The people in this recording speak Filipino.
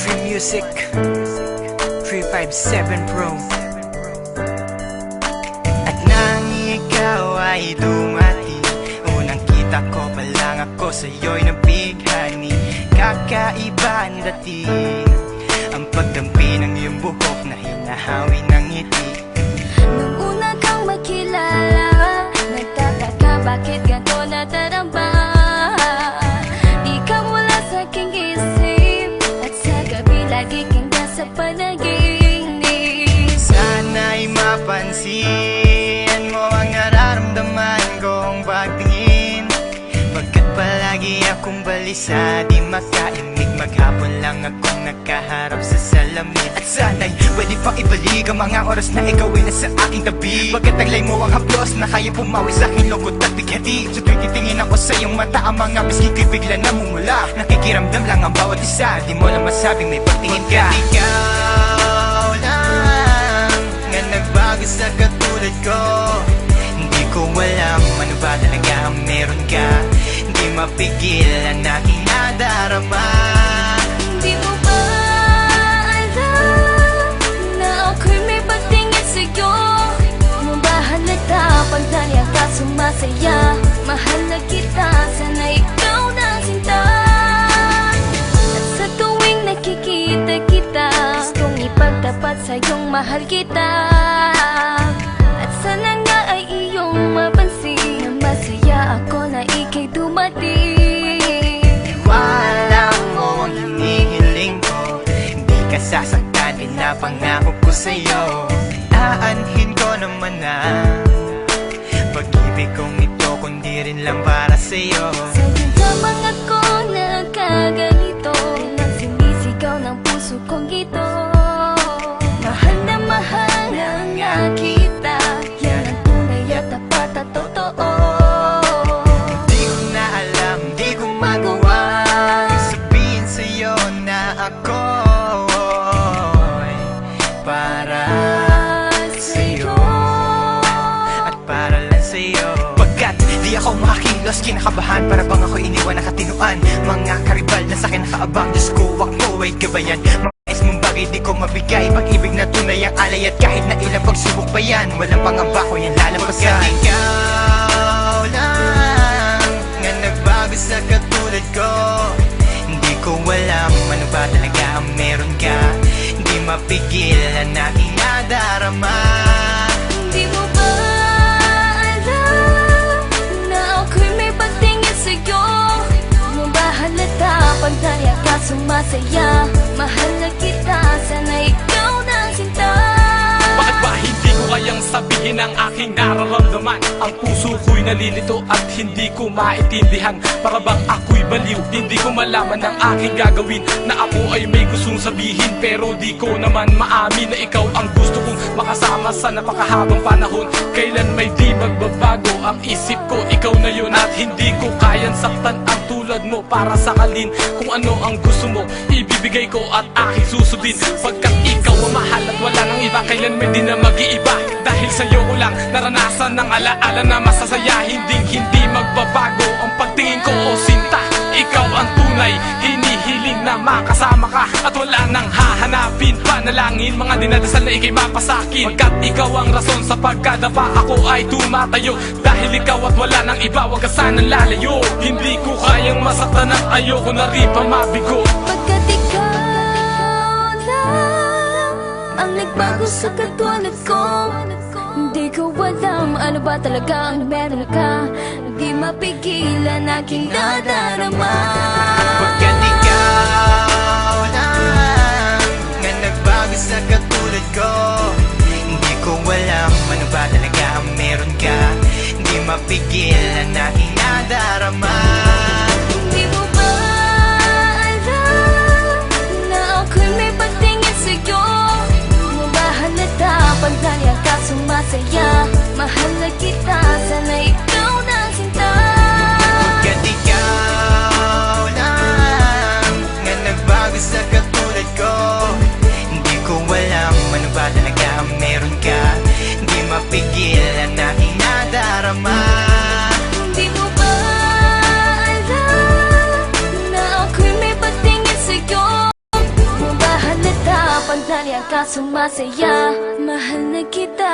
Free Music 357 Pro. At nang ikaw ay dumati, unang kita ko pa lang ako sa'yo'y nabighani. Kakaiba ang dating, ang pagdampi ng iyong buhok na hinahawi ng ngiti. Nung una kang makilala, nagtataka bakit ganito nadarama. Di ka wala sa aking isip, at sa gabi lagi kang nasa panaginip. Sana'y mapansin mo ang nararamdaman kong pagtingin, pagkat palagi akong balisa, di makaimik. Maghapon lang akong nakaharap sa salamin. At sana'y pwede pang ibalik ang mga oras na ikaw ay nasa aking tabi, pagkat taglay mo ang haplos na kaya pumawi sa aking lungkot at bighati. Sa tuwing titingin ako sa iyong mata, ang mga pisngi ko'y bigla namumula. Nakikiramdam lang ang bawat isa, di mo lang masabing may pagtingin ka. Ikaw lang nga nagbago sa katulad ko. Hindi ko alam ano ba talaga ang meron ka. Hindi mapigil ang aking nadarama. Di mo ba alam na ako'y may pagtingin sa'yo? Di mo ba halata pag nariyan ka sumasaya? Mahal na kita, sana ikaw na sinta. At sa tuwing nakikita kita, gustong ipagtapat sa'yong mahal kita. At sana nga ay iyong mapansin na masaya ako na ika'y dumating. Wala mo ang hinihiling ko, hindi ka sasaktan, pinapangako ko sa'yo. Aanhin ko naman na pag-ibig kong ito, kundi rin lang para sa'yo. Sa'yo lamang ako nagkaganito, nang sinisigaw ng puso kong ito. Mahal na nga kita, yan ang tunay at tapat at totoo. Di ko na alam, di ko magawa sabihin sa'yo na ako'y para sa'yo at para lang sa'yo. Pagkat di ako makakilos, kinakabahan, para bang ako'y iniwan nakatinuan. Mga karibal na sa'kin nakaabang, Diyos ko, wag mo ay gabayan. Mga mong bagay di ko mabigay, pag-ibig na tunay ang alay. At kahit na ilang pagsubok pa yan, walang pangamba ko yan lalampasan. Pagkat ikaw lang nga nagbago sa katulad ko, hindi ko alam ano ba talaga ang meron ka. Hindi mapigil ang aking nadarama. Di mo ba alam na ako'y may pagtingin sa'yo? Di mo ba halata pag nariyan ka sumasaya? Mahal na kita, sana ikaw na sinta. Bakit ba hindi ko kayang sabihin ang aking nararamdaman? Ang puso ko'y nalilito at hindi ko maintindihan. Para bang ako'y baliw, hindi ko malaman ang aking gagawin. Na ako ay may gustong sabihin, pero di ko naman maamin na ikaw ang gusto kong makasama sa napakahabang panahon. Kailan may di magbabago ang isip ko, ikaw na yun. At hindi ko kayang saktan ang tulad mo para sakalin. Kung ano ang gusto mo, ibibigay ko at aking susundin. Pagkat ikaw ang mahal at wala nang iba, kailan may di na mag-iiba. Dahil sa'yo ko lang naranasan ng alaala na masasaya. Hindi magbabago ang pagtingin ko, o sinta. Ikaw ang tunay, hinihiling na makasama ka. At wala nang hahanapin, panalangin, mga dinadasal na ikay mapasakin. Pagkat ikaw ang rason sa pagkadapa, ako ay tumatayo. Dahil ikaw at wala nang iba, wag ka sanang lalayo. Hindi ko kayang masaktan at ayoko na rin pa mabigo. Pagkat ikaw lang ang nagbago sa katulad ko, hindi ko alam ano ba talaga ang meron ka. Hindi mapigilan aking nadarama. Pagkat ikaw lang nga nagbago sa katulad ko, hindi ko alam ano ba talaga ang meron ka. Hindi mapigil ang aking nadarama. Di mo ba alam na ako'y may pagtingin sa'yo? Di mo ba halata pag nariyan ka sumasaya? Mahal na kita, sana ikaw na sinta. Pagkat ikaw lang nga nagbago sa katulad ko, hindi ko alam ano ba talaga ang meron ka. Hindi mapigil ang aking nadarama. Di mo ba alam na ako'y may pagtingin sa'yo? Di mo ba ka sumasaya. Mahal na kita.